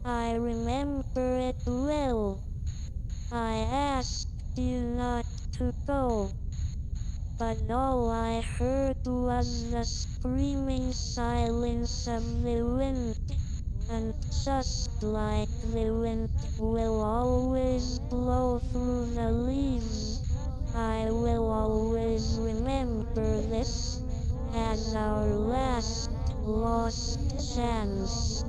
I remember it well. I asked you not to go, but all I heard was the screaming silence of the wind. And just like the wind will always blow through the leaves, I will always remember this as our last lost chance.